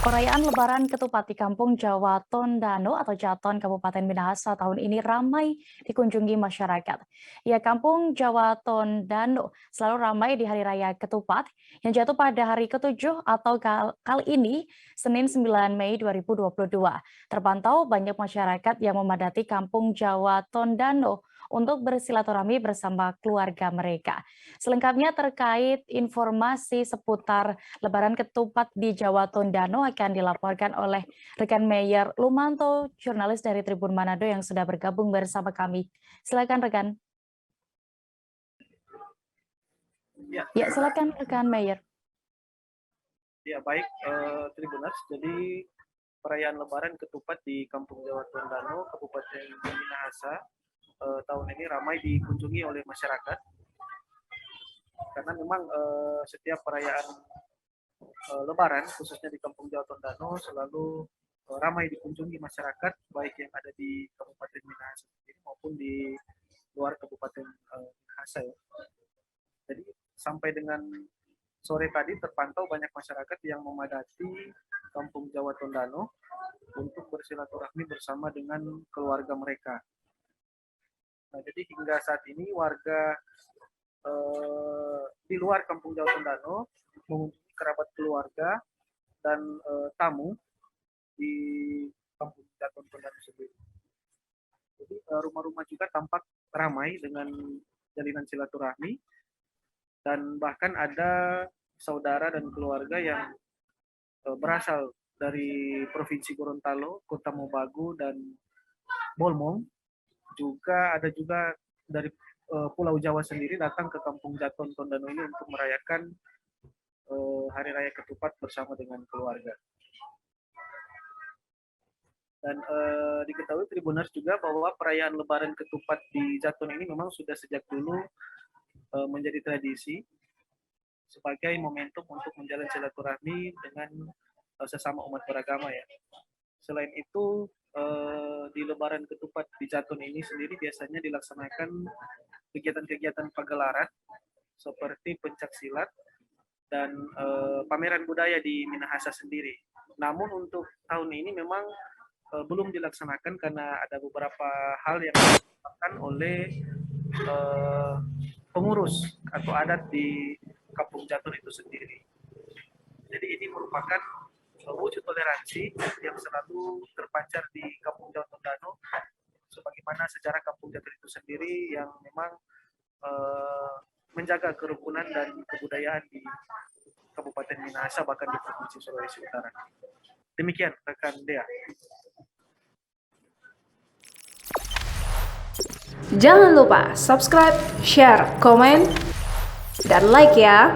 Perayaan Lebaran Ketupat di Kampung Jawa Tondano atau Jaton Kabupaten Minahasa tahun ini ramai dikunjungi masyarakat. Ya, Kampung Jawa Tondano selalu ramai di Hari Raya Ketupat yang jatuh pada hari ke-7 atau kali ini Senin 9 Mei 2022. Terpantau banyak masyarakat yang memadati Kampung Jawa Tondano untuk bersilaturahmi bersama keluarga mereka. Selengkapnya terkait informasi seputar Lebaran Ketupat di Jawa Tondano akan dilaporkan oleh rekan Meyer Lumanto, jurnalis dari Tribun Manado yang sudah bergabung bersama kami. Silakan rekan. Ya, Ya, silakan rekan Meyer. ya baik Tribuners. Jadi perayaan Lebaran Ketupat di Kampung Jawa Tondano, Kabupaten Minahasa tahun ini ramai dikunjungi oleh masyarakat karena memang setiap perayaan Lebaran khususnya di Kampung Jawa Tondano selalu ramai dikunjungi masyarakat baik yang ada di Kabupaten Minahasa sendiri maupun di luar Kabupaten Minahasa ya. Jadi sampai dengan sore tadi terpantau banyak masyarakat yang memadati Kampung Jawa Tondano untuk bersilaturahmi bersama dengan keluarga mereka. Nah, jadi hingga saat ini warga di luar Kampung Jawa Tondano mengunjungi kerabat keluarga dan tamu di Kampung Jawa Tondano sendiri. Jadi rumah-rumah juga tampak ramai dengan jalinan silaturahmi dan bahkan ada saudara dan keluarga yang berasal dari Provinsi Gorontalo, Kota Mobagu, dan Bolmong. Ada juga dari Pulau Jawa sendiri datang ke Kampung Jaton Tondano ini untuk merayakan Hari Raya Ketupat bersama dengan keluarga. Dan diketahui Tribuners juga bahwa perayaan Lebaran Ketupat di Jaton ini memang sudah sejak dulu menjadi tradisi sebagai momentum untuk menjalin silaturahmi dengan sesama umat beragama ya. Selain itu di Lebaran Ketupat di Jaton ini sendiri biasanya dilaksanakan kegiatan-kegiatan pagelaran seperti pencak silat dan pameran budaya di Minahasa sendiri. Namun untuk tahun ini memang belum dilaksanakan karena ada beberapa hal yang dilakukan oleh pengurus atau adat di Kampung Jaton itu sendiri. Jadi ini merupakan wujud toleransi yang selalu terpancar di Kampung Jawa Tondano, sebagaimana sejarah Kampung Jaton itu sendiri yang memang menjaga kerukunan dan kebudayaan di Kabupaten Minahasa bahkan di Provinsi Sulawesi Utara. Demikian rekan Dea. Jangan lupa subscribe, share, komen, dan like ya.